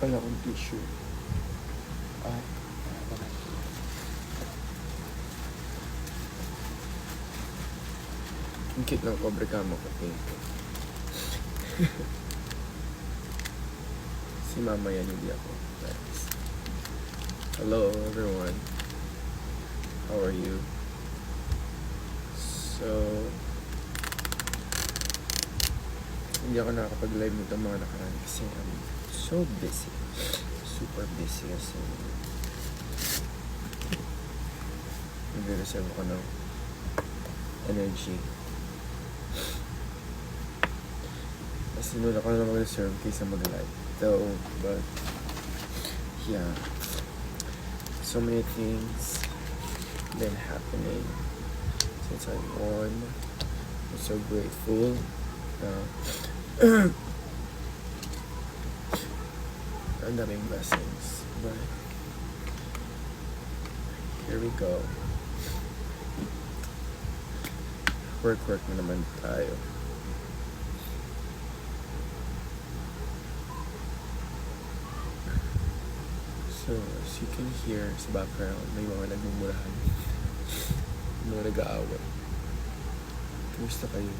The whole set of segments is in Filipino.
pala akong tissue. Ay, ang cute ng cobre camo ko, thank you. Si mama yan, hindi ako. Thanks. Hello everyone. How are you? So, hindi ako nakakapag-live nito mga nakaraan kasi I'm so busy. Super busy kasi nag-reserve ako ng energy. Kasi nuna ko na lang mag-reserve kaysa mag-live. Though, but yeah, so many things been happening since I'm born. I'm so grateful. Ang daming blessings, but here we go. Work na naman tayo. So, as you can hear sa background, may mga nagmumurahan. May mga nag-aaway. Kumusta kayo?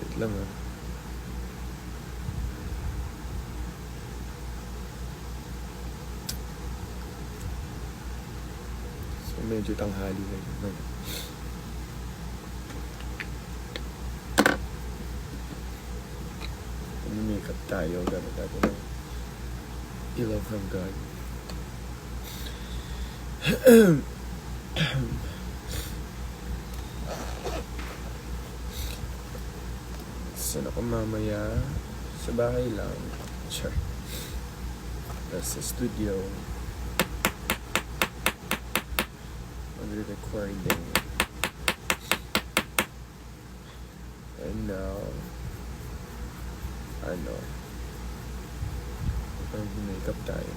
Wait lang ah. So, medyo tanghali ngayon, no? Makeup tayo, gamit natin ng ilaw from God. Saan ako mamaya? Sa bahay lang. Sure. Nasa studio. Mag-recording. And now, mag-makeup tayo.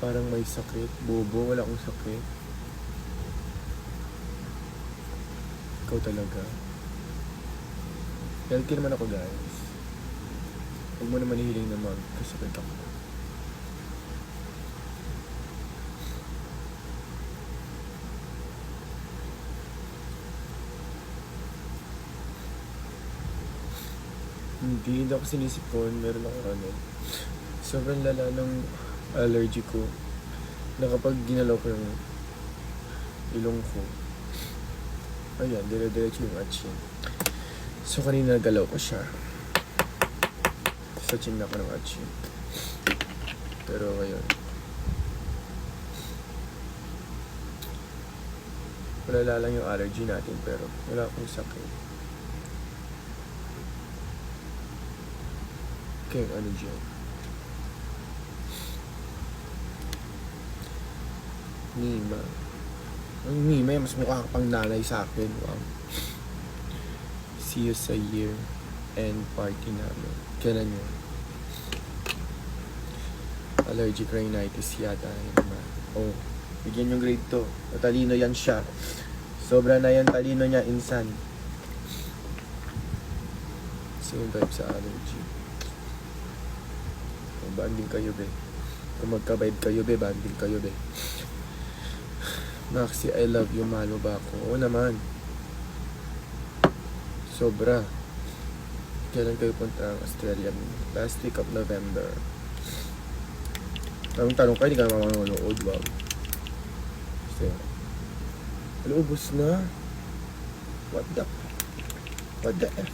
Parang may sakit. Bobo, wala akong sakit. Ikaw talaga. Healthy naman ako, guys. Huwag mo naman hihiling na magkasakit ako. Hindi ako sinisipon. Meron ako sobrang lala ng allergy ko na kapag ginalaw ko yung ilong ko, ayan, dire-diretso yung atching. So kanina nagalaw ko siya. Sa chin na ko ng atching. Pero ngayon, malala lang yung allergy natin pero wala akong sakit. Kaya ano dyan? Nima. Ang Nima, mas mukha ka pang nanay sa akin. Wow. See you sa year end party namin. Kailan yun? Allergic rhinitis yata yun naman. Oh, bigyan yung grade 2. Matalino yan siya. Sobra na yan talino niya, insan. Same type sa allergy. Banding kayo, be. Kung magka-vibe kayo, be, banding kayo, be. Maxi, I love you. Malo ba ako? Oo naman. Sobra. Kailan kayo punta ang Australia? Last week of November. Tanong kayo, hindi ka naman manonood. Wow. Kasi, ubos na. What the F?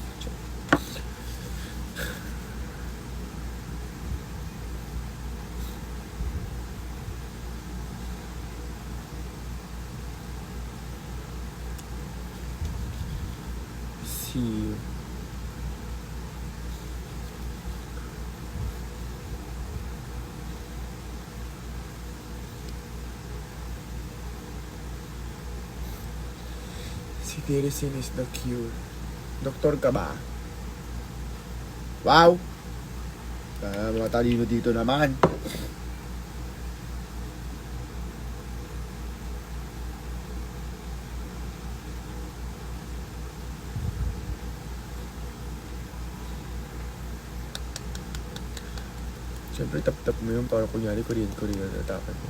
See you. Si Tiricin is the cure. Doktor ka ba? Wow! Mga talino dito naman. Siyempre, tap-tap mo yun para kunyari Korean na atake mo.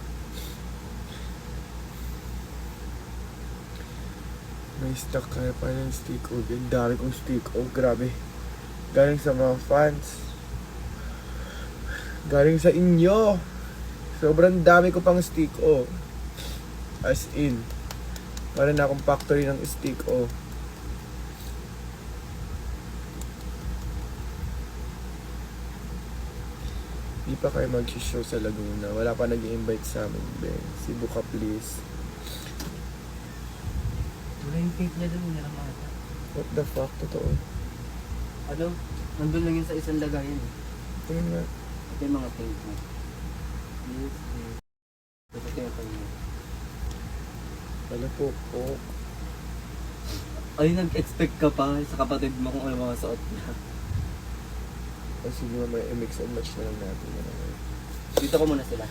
May stock ka na pa ng stick o. Ang dami kong stick o. Grabe. Galing sa mga fans. Galing sa inyo. Sobrang dami ko pang stick o. As in. Para na akong factory ng stick o. Di pa kayo mag-show sa Laguna. Wala pa nag-invite sa amin, Ben. Cebu ka, please. Wala yung pink niya doon, nilang ata. What the fuck? Totoo. Ano? Nandun lang yun sa isang lagayan eh. Tingnan nga. Ito yung mga pink mo. Yes, yes. Ito yung kanya. Wala po. Oh. Ay, nag-expect ka pa sa kapatid mo kung ano mga suot niya. Kasi nga may mix and match na lang natin. Dito ko muna sila.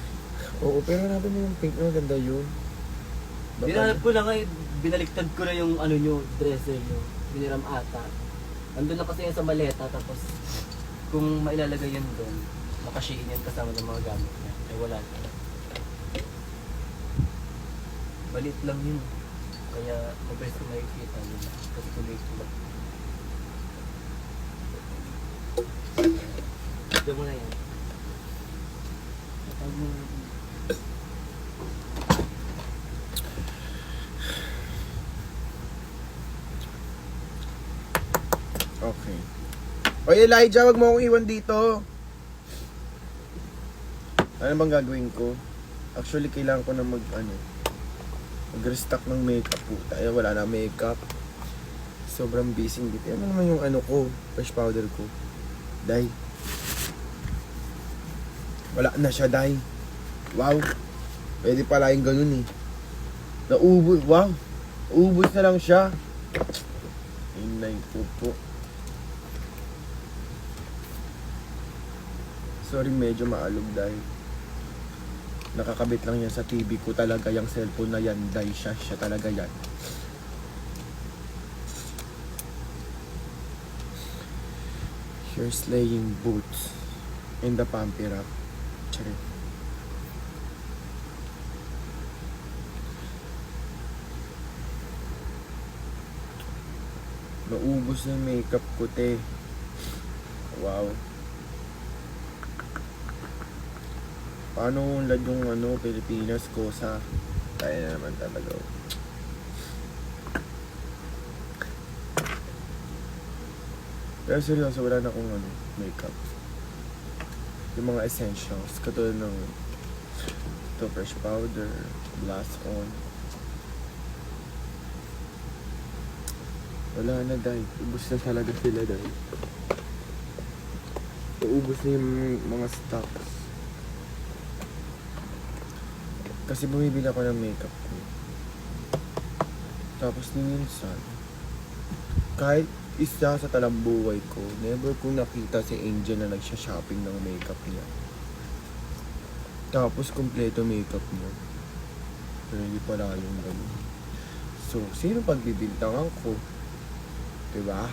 Oo, pero hanapin mo yung pink na maganda yun. Binalap ko lang ay binaliktad ko na yung ano nyo, dresser nyo. Biniram ata. Andun na kasi yan sa maleta, tapos kung mailalagay yan doon, makashiin yan kasama ng mga gamit niya. Ay wala na. Balit lang yun. Kaya mabilis ko makikita yun. Kasi tuloy ko lang. Ito mo na yan. Tawag mo na. Okay. Oy, Elijah, wag mo akong iwan dito. Ano bang gagawin ko? Actually, kailangan ko na mag-restock ng makeup po. Tayo, wala na makeup. Sobrang busy dito. Ano naman yung ko, fresh powder ko. Day. Wala na siya, Day. Wow. Pwede pala yung ganun eh. Naubos, wow. Ubus na lang siya. Inay ko po. Sorry, medyo maalog dahil nakakabit lang yan sa TV ko talaga yung cellphone na yan. Dahil siya talaga yan. Here's laying boots in the pumpy rack. Charit. Naubos na yung makeup ko, te. Wow. Paano unlad yung Pilipinas ko sa tayo na naman talaga. Pero seryoso, wala na akong makeup. Yung mga essentials, katulad ng fresh powder, blush on. Wala na, Day. Ubus na talaga sila, Day. Ubus na yung mga stocks. Kasi bumibili ako ng makeup ko. Tapos minsan, kahit isa sa talambuhay ko, never ko nakita si Angel na nagsha-shopping ng makeup niya. Tapos kompleto makeup niya. Pero hindi pala yung gano'n. So, sino pagbibintangan ko? Diba?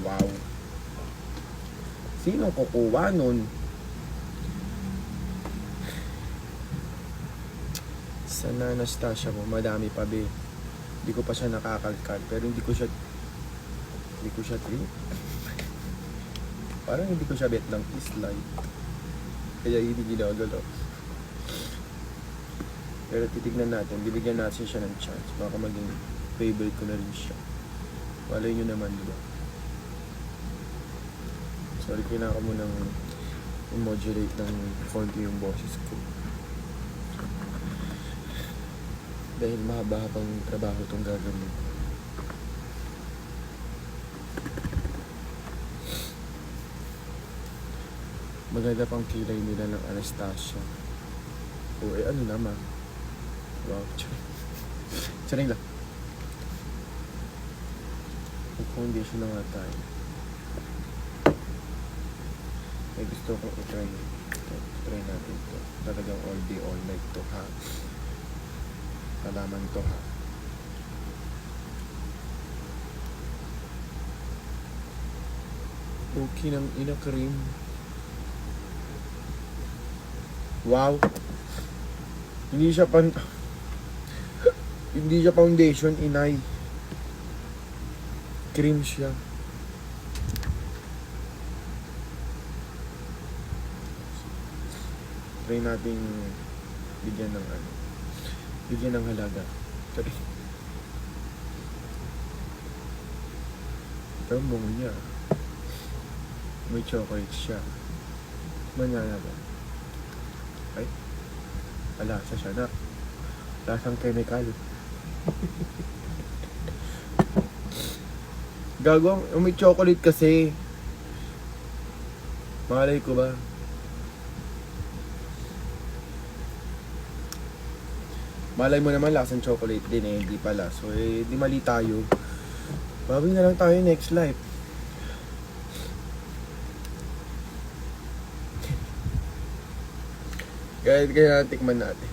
Wow. Sino kukuha nun? Sana Anastasia mo, madami pa be. Hindi ko pa siya nakakalkal, pero hindi ko siya trip. Parang hindi ko siya bet ng slide. Kaya hindi ginagalaw. Pero titignan natin, bibigyan natin siya ng chance. Baka maging favorite ko na rin siya. Malay nyo naman, diba? Sorry, kailangan mo nang i-modulate ng konti yung boses ko. Dahil mahaba-habang trabaho itong gagawin ko. Maganda pang kilay nila ng Anastasia. O ano naman. Wow, charing lang. Mag-foundation na nga tayo. May gusto kong i-try. Try natin to. Talagang all day, all night to ha. Kalaman to ha. Okay ng ina cream. Wow. Hindi siya hindi siya foundation, inay. Cream siya. Try natin bigyan ng ano. Bigyan ng halaga. Try. Ito ang bungo niya. May chocolate siya. Manyaya ba? Ay. Alasa siya na. Lasang chemical. Gago, may chocolate kasi. Malay ko ba? Malay mo naman lasang chocolate din eh, hindi pala. So di mali tayo. Bawi na lang tayo next life. Kaya tikman natin.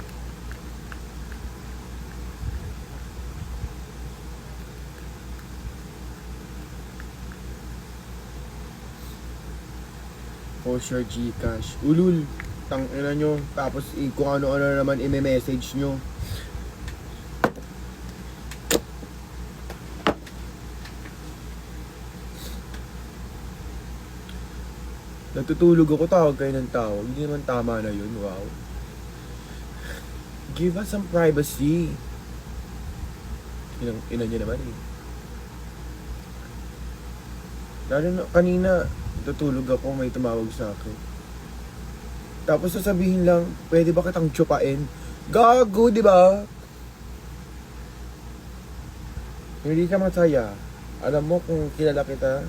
Post your Gcash. Ulul. Tangina nyo. Tapos kung ano-ano naman i-message nyo. Natutulog ako, tawag kayo ng tawag. Hindi naman tama na yun. Wow. Give us some privacy. Ina niya naman eh. Lalo na, kanina, tutulog ako, may tumawag sa akin. Tapos sasabihin lang, pwede ba kitang tsupain? Gago, di ba? Hindi ka masaya. Alam mo kung kilala kita,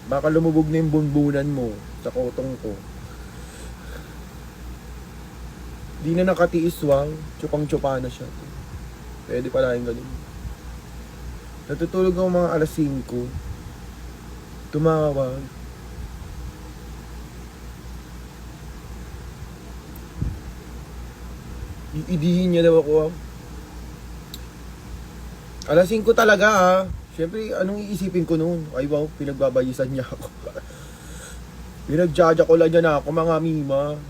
baka lumubog na yung bunbunan mo sa kotong ko. Di na nakatiis, wow. Tsupang-tsupa na siya. Pwede pala yung ganun. Natutulog ako mga alas 5. Tumawag. Iidihin niya daw ako. Alas 5 talaga ha. Siyempre, anong iisipin ko noon? Ay wow, pinagbabayisan niya ako. Pinagjaja ko lang niya na ako, mga mima.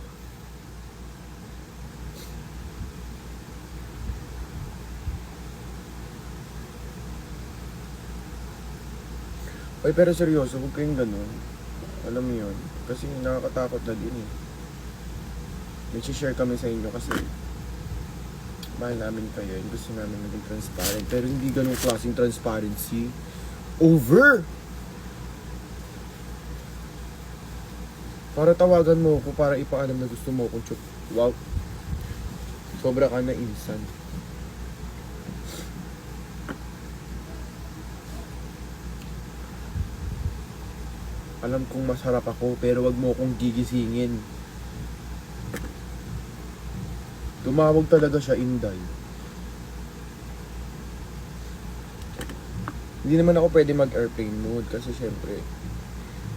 Ay, pero seryoso, huwag kayong ganun. Alam mo yun. Kasi nakakatakot na din eh. May share kami sa inyo kasi mahal namin kayo. Gusto namin maging transparent. Pero hindi ganun klaseng transparency. Over! Para tawagan mo ako para ipaalam na gusto mo akong chup. Wow. Sobra ka na insan. Alam kong masarap ako, pero wag mo akong gigisingin. Tumawag talaga siya, Inday. Hindi naman ako pwede mag-airplane mode kasi syempre,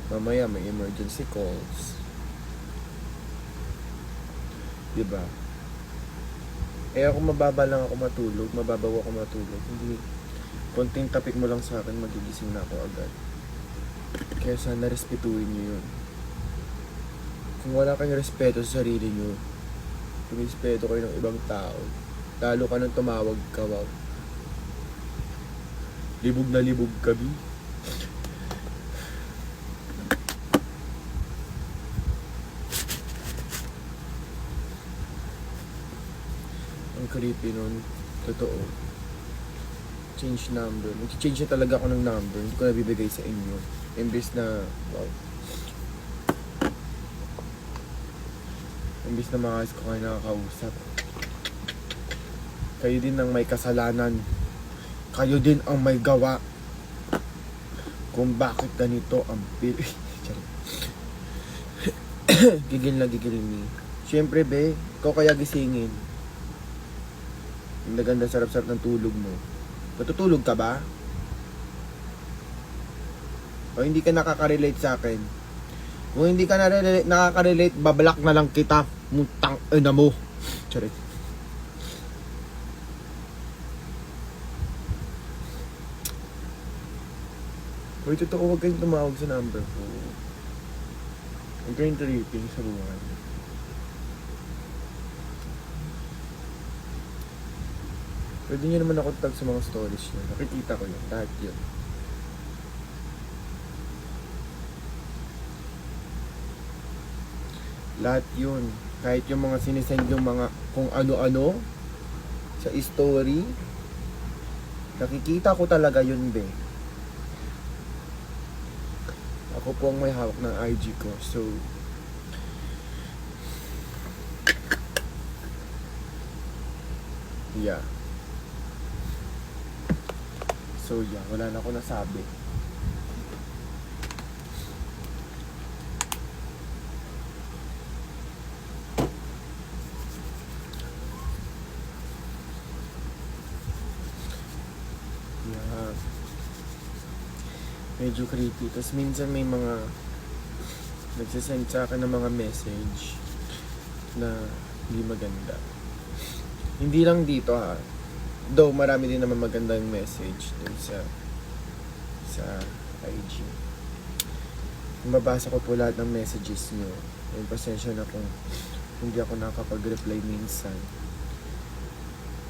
mamaya may emergency calls. Diba? Eh ako mababa lang ako matulog, mababaw ako matulog. Hindi, konting tapik mo lang sa akin, magigising na ako agad. Kaya sana respetuhin niyo yun. Kung wala kayong respeto sa sarili niyo, tumispeto kayo ng ibang tao. Lalo ka nang tumawag ka, wow. Libog na libog ka, bi. Ang creepy nun. Totoo. Change number. Mag-change na talaga ako ng number. Hindi ko nabibigay sa inyo. Imbis na, wow. Imbis na mga ko kayo nakakausap. Kayo din ang may kasalanan. Kayo din ang may gawa. Kung bakit ganito ang gigil na gigil ni. Siyempre be, ikaw kaya gisingin. Ang ganda sarap-sarap ng tulog mo. Natutulog ka ba? O hindi ka nakaka-relate sa akin? Kung hindi ka nakaka-relate, bablock na lang kita. Mutang ina mo. Charit. Uy, totoo, huwag kayong tumawag sa number ko. Huwag kayong tripping sa buwan. Pwede nyo naman ako tag sa mga stories nyo. Nakikita ko yun. Lahat yun. Lahat yun. Kahit yung mga sinisend yung mga kung ano-ano sa story. Nakikita ko talaga yun, be. Ako po ang may hawak ng IG ko. So, yeah. So, yeah. Wala na ako nasabi. Yeah. Medyo creepy. Tapos minsan may mga nagsisend sa akin ng mga message na hindi maganda. Hindi lang dito ha. Though marami din naman magandang message dun sa IG. Mabasa ko po lahat ng messages nyo. Yung pasensya na kung hindi ako nakapag-reply minsan.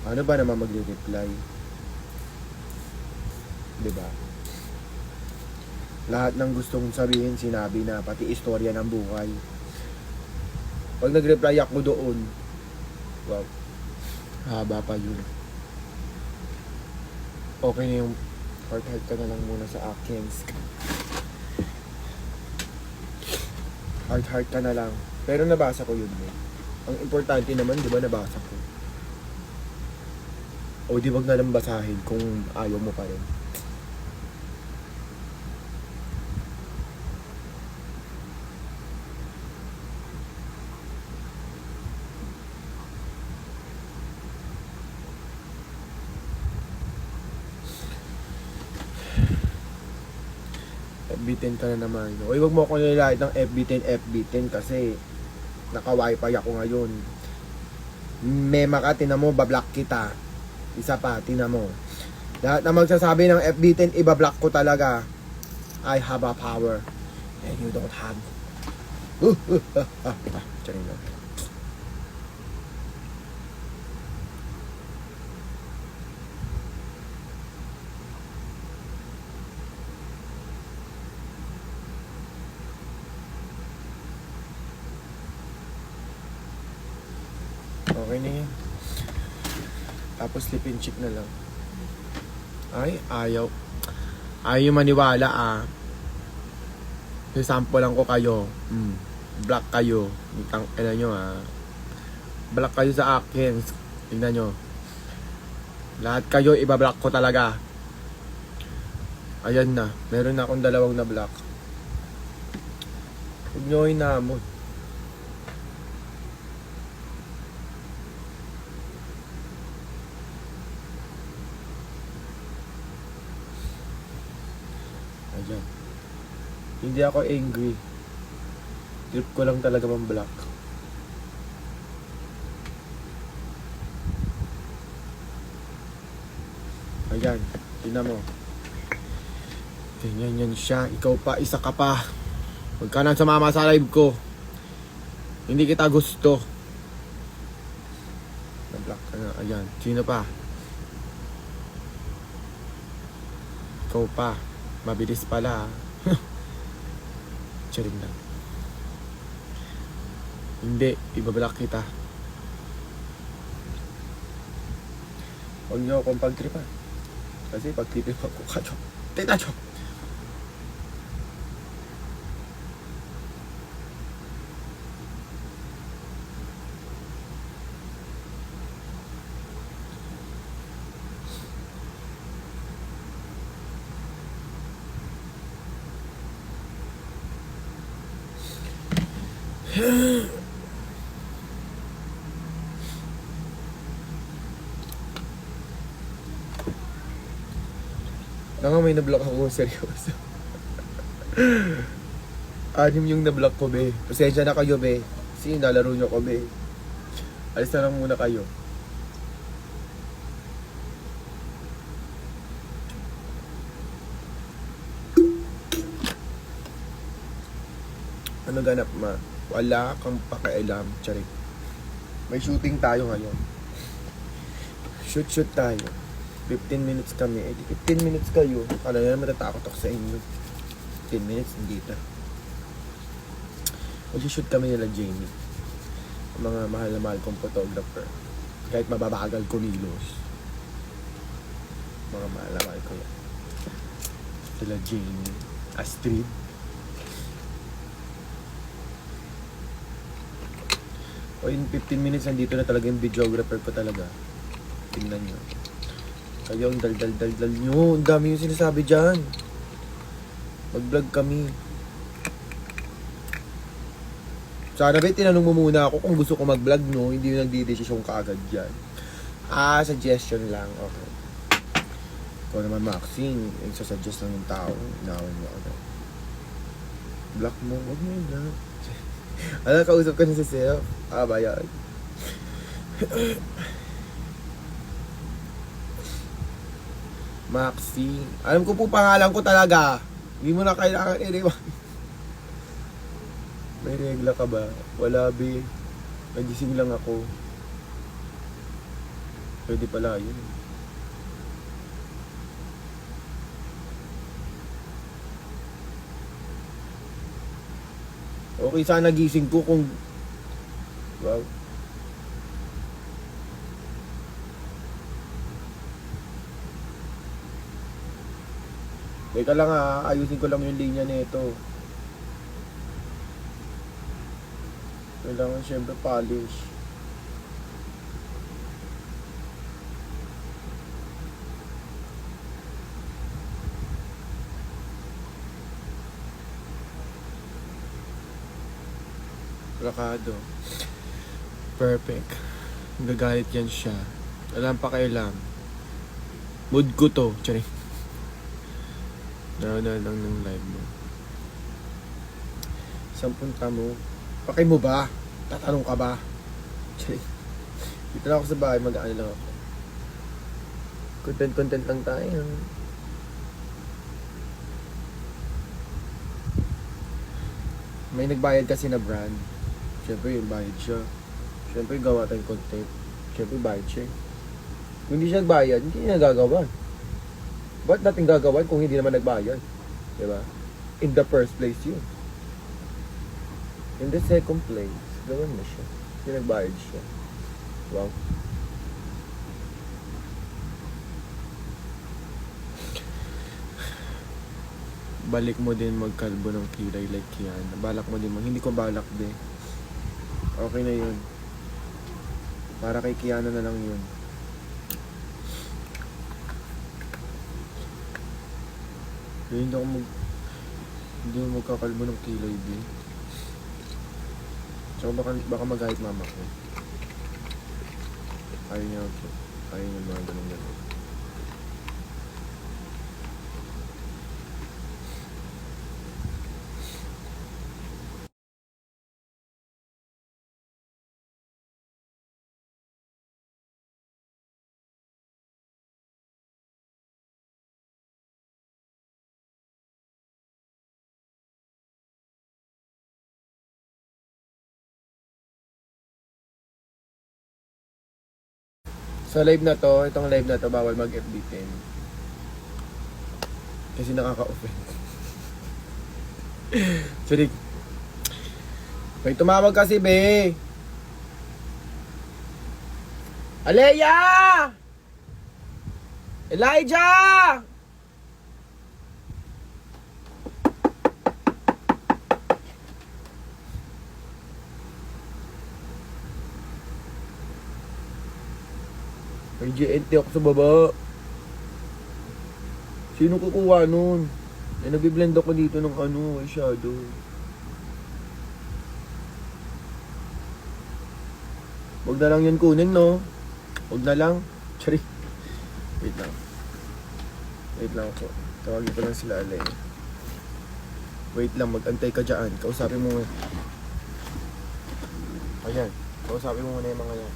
Ano ba naman magre-reply? Diba? Lahat ng gustong sabihin, sinabi na, pati istorya ng buhay. Pag nag-reply ako doon, wow, haba pa yun. Okay na yung heart ka na lang muna sa akin. Heart ka na lang. Pero nabasa ko yun. Ang importante naman, di ba, nabasa ko. O di wag na lang basahin kung ayaw mo pa rin. FB10 ka na naman. Uy, wag mo ako nilait ng FB10 kasi naka-wifi ako ngayon. Mema ka, tinan mo, bablock kita. Isa pa, tinan mo. Lahat na magsasabi ng FB10, ibablock ko talaga. I have a power. And you don't have. Charing lang. Okay na yan. Tapos lip and cheek na lang. Ay, ayaw. Ayaw maniwala ah. Sample lang ko kayo. Black kayo. Tignan nyo ah. Black kayo sa akin. Tignan nyo. Lahat kayo ibablock ko talaga. Ayan na. Meron na akong 2 na black. Huwag nyo hinamon. Ayan. Hindi ako angry. Trip ko lang talaga mag-block. Ayan. Tingnan mo. Ganyan yan siya. Ikaw pa. Isa ka pa. Huwag ka nang sumama sa live ko. Hindi kita gusto. Na-block ka na. Ayan. Sino pa? Ikaw pa. Mabilis pala. Charing lang. Hindi, ibablock kita. Huwag niyo akong pagtripan. Kasi pagtripan ko kayo. Tita nyo! Naka may na-block ako seryoso. Anim yung na-block ko, be. Pasensya na kayo, be. Kasi nalaro nyo ko, be. Alis na lang muna kayo. Ano ganap, ma? Wala kang pakialam, charik. May shooting tayo ngayon. Shoot tayo. 15 minutes kami. Eh, di 15 minutes kayo. Kala na matatakot ako sa inyo. 10 minutes, hindi na. Mag-shoot kami nila Jamie. Ang mga mahal na mahal kong photographer. Kahit mababagal kumilos. Mga mahal na mahal ko yan. Sila Jamie. Astrid. O in 15 minutes, nandito na talaga yung videographer ko talaga. Tingnan nyo. Kayo, ang dal nyo. Ang dami yung sinasabi dyan. Mag-vlog kami. Sana ba, tinanong mo muna ako kung gusto ko mag-vlog, no? Hindi yung nagdidesisyon ka agad dyan. Suggestion lang. Okay. Ikaw naman, Maxine. Nagsasuggest lang yung tao. Inawin mo agad. Block mo. Huwag mo yun, block. Ano, kausap ka na sa self. Ba yan? Maxi. Alam ko po pangalan ko talaga. Hindi mo na kailangan iniwan. May regla ka ba? Wala, be. Nagising lang ako. Pwede pala yun. Okay, sana gising ko kung... Wow. Teka lang ayusin ko lang yung linya nito. Kailangan syempre polish. Rakado. Perfect. Gagalit yan siya. Alam pa kailang. Mood ko to. Charing. Na lang ng live mo. Saan punta mo? Pakay mo ba? Tatanong ka ba? Charing. Dito na ako sa bahay. Mag-ano lang ako. Content lang tayo. May nagbayad kasi na brand. Siyempre, yung bayad siya. Siyempre, gawa tayong content. Siyempre, bayad siya. Kung hindi siya nagbayad, hindi niya nagagawa. Ba't natin gagawan kung hindi naman nagbayad? Diba? In the first place yun. In the second place, gawan na siya. Hindi nagbayad siya. Wow. Balik mo din magkalbo ng kilay like yan. Balak mo din hindi ko balak din. Okay na yun. Para kay Kiana na lang yun. Kaya hindi ako magkakalbo ng kilay din. Tsaka baka magahit mama ko. Ayaw niya ako. Ayaw niya mga ganun. Sa live na to, itong live na to, bawal mag-FB10. Kasi nakaka-offend. Sorry. May tumawag kasi, be. Aleya! Elijah! May GNT ako sa baba. Sino kukuha nun? Eh, nagbiblend ako dito ng eyeshadow. Huwag na lang yan kunin, no? Huwag na lang. Sorry. Wait lang. Wait lang ako. Tawagin ko lang sila, Ale. Wait lang, mag-antay ka dyan. Kausapin mo muna. Ayan, kausapin mo muna yung mga yan.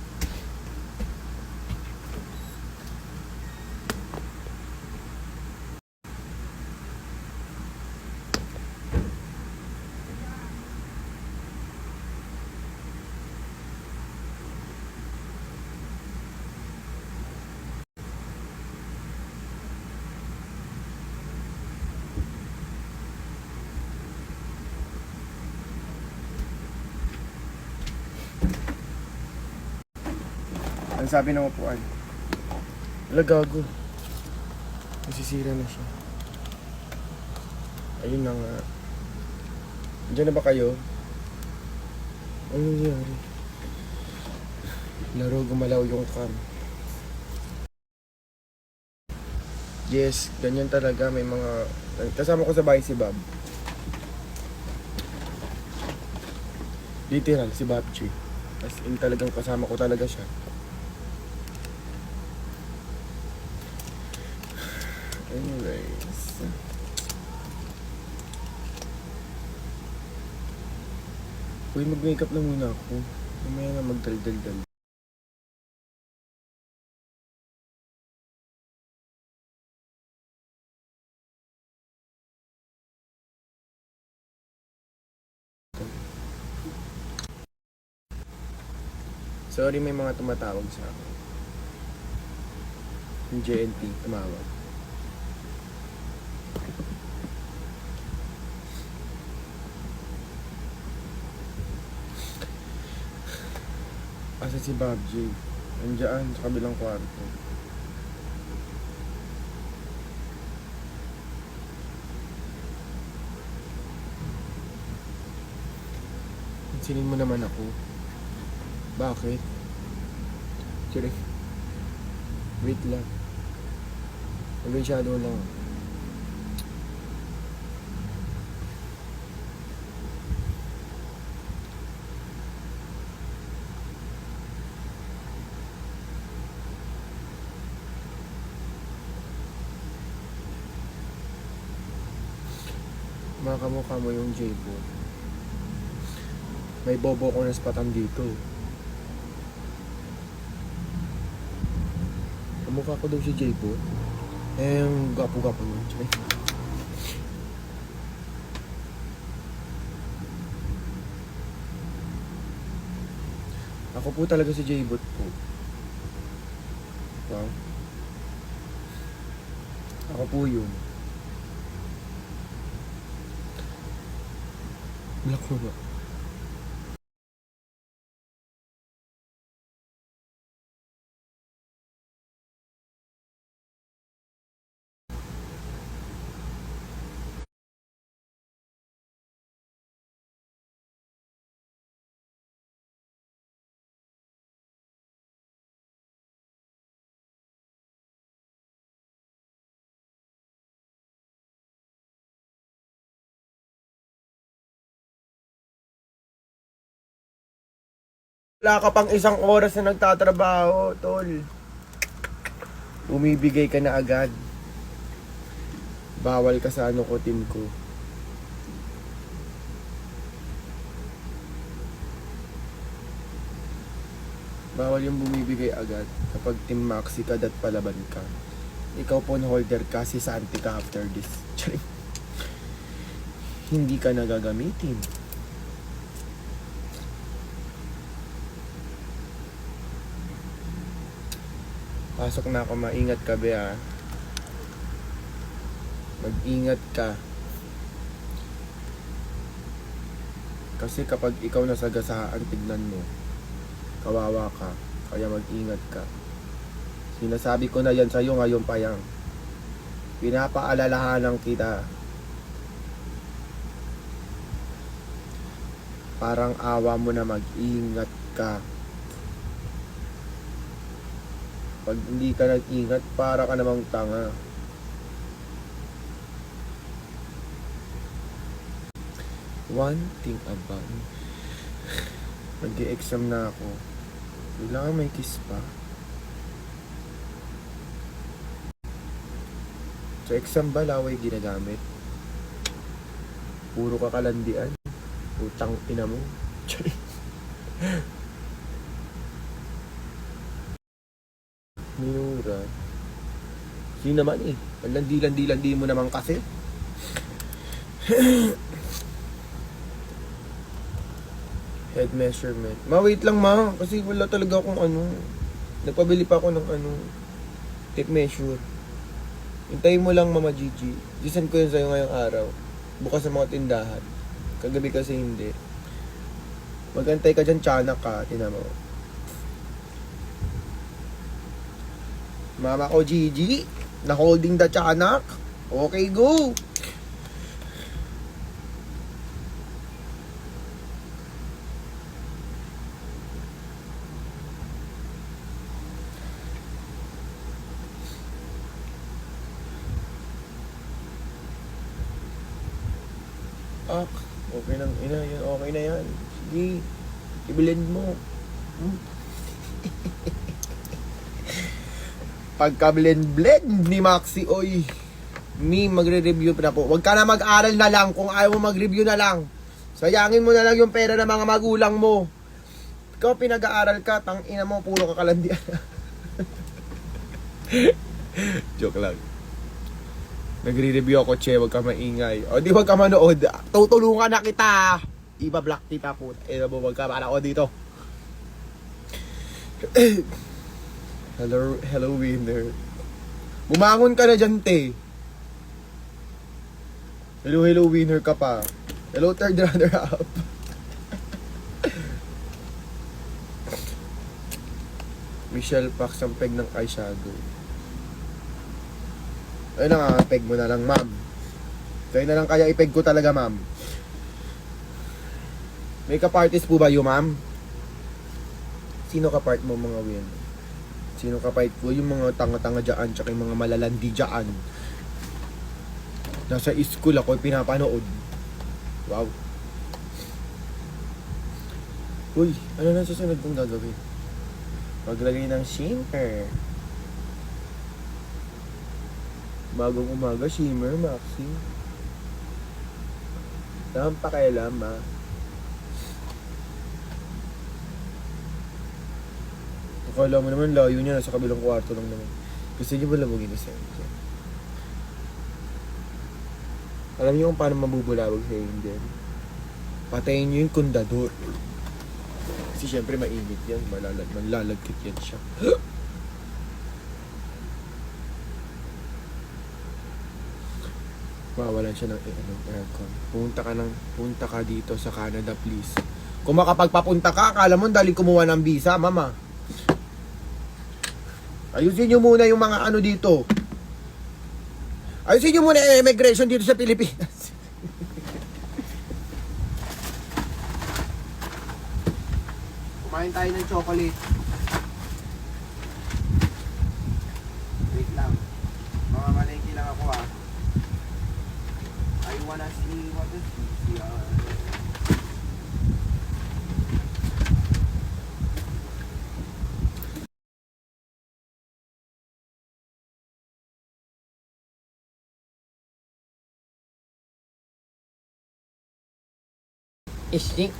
Ang sabi ng upuan? Wala, gago. Nasisira na siya. Ayun na nga. Diyan na ba kayo? Ano nangyari? Laro gumalaw yung cam. Yes, ganyan talaga. May mga... Kasama ko sa bahay si Bob. Literal, si Babchi. As in talagang kasama ko talaga siya. Anyways. Uy, mag-makeup na muna ako. Mamaya na magdaldal-dal. Sorry, may mga tumatawag sa akin. Yung JNT, tumawag. Asa si Bob J? Andiyan, sa kabilang kwarto. Pansinin mo naman ako. Bakit? Sorry. Wait lang. Mag-shadow lang. Makamukha mo yung J-Bo. May bobo ko na spatan dito. Kamukha ko daw si J-Bo. Eh, yung gapo-gapo nun. Ako po talaga si J-Bot po. Wow. Ako po yun. Black mo ba? Wala ka pang isang oras na nagtatrabaho, tol. Umibigay ka na agad. Bawal ka sa ano ko, team ko. Bawal yung bumibigay agad kapag team maxi ka at palaban ka. Ikaw po holder ka, si Santi ka after this. Hindi ka nagagamitin. Pasok na ako, maingat ka be ah. Mag-ingat ka. Kasi kapag ikaw nasagasaan, tignan mo. Kawawa ka. Kaya mag-ingat ka. Sinasabi ko na yan sa'yo ngayon pa yan. Pinapaalalahanan kita. Parang awa mo na mag-ingat ka. Pag hindi ka nag-ingat, para ka namang tanga. One thing about mag-e-exam na ako. Kailangan may kiss pa. Sa exam ba laway ginagamit? Puro ka kalandian. Utang ina mo. Minura. Sino naman eh. Ang landi-landi mo naman kasi. Head measurement. Wait lang ma. Kasi wala talaga akong ano. Nagpabili pa ako ng ano. Tape measure. Hintayin mo lang Mama Gigi. Gisend ko yun sa'yo ngayong araw. Bukas sa mga tindahan. Kagabi kasi hindi. Magantay ka dyan, tiyanak ka. Tingnan mo. Mama ko Gigi. Na-holding the tiyanak. Okay, go! Okay nang ina, yun okay na yan. Sige, i-blend mo. Pagka-blend ni Maxi, oy. Magre-review na po. Huwag ka na mag-aral na lang kung ayaw mo mag-review na lang. Sayangin mo na lang yung pera ng mga magulang mo. Ikaw pinag-aaral ka, tang ina mo, puro ka kalandian. Joke lang. Nagre-review ako, che, wag ka maingay. O di wag ka manood. Tutulungan na kita. Iba-block kita po. Wag ka manood dito. Hello winner. Bumangon ka na dyan, te. Hello winner ka pa. Hello third runner up. Michelle Pax ang peg ng eyeshadow. Ayun na nga, peg mo na lang, ma'am. Kaya na lang kaya ipeg ko talaga, ma'am. May ka-parties po ba yun, ma'am? Sino ka-part mo, mga win? Sino ka-part ko? Yung mga tanga-tanga dyan, tsaka yung mga malalandi dyan. Nasa school ako, pinapanood. Wow. Uy, ano na susunod kong gagawin? Maglagay ng shimmer. Bagong umaga, shimmer, Maxi. Saan pakialam, ma? Akala mo naman layo niya, nasa kabilang kwarto lang naman. Gusto niyo ba labugin isa? Alam niyo kung paano mabubulawag sa Angel? Patayin niyo yung kundador. Kasi syempre mainit yan, malalagkit yan siya. Mawalan siya ng aircon. Punta ka dito sa Canada, please. Kung makapagpapunta ka, akala mo dali kumuha ng visa, mama. Ayusin nyo muna yung mga ano dito. Ayusin nyo muna yung immigration dito sa Pilipinas. Kumain tayo ng chocolate. Wait lang. Mamamalengke lang ako ah. I wanna see what the future. Isik,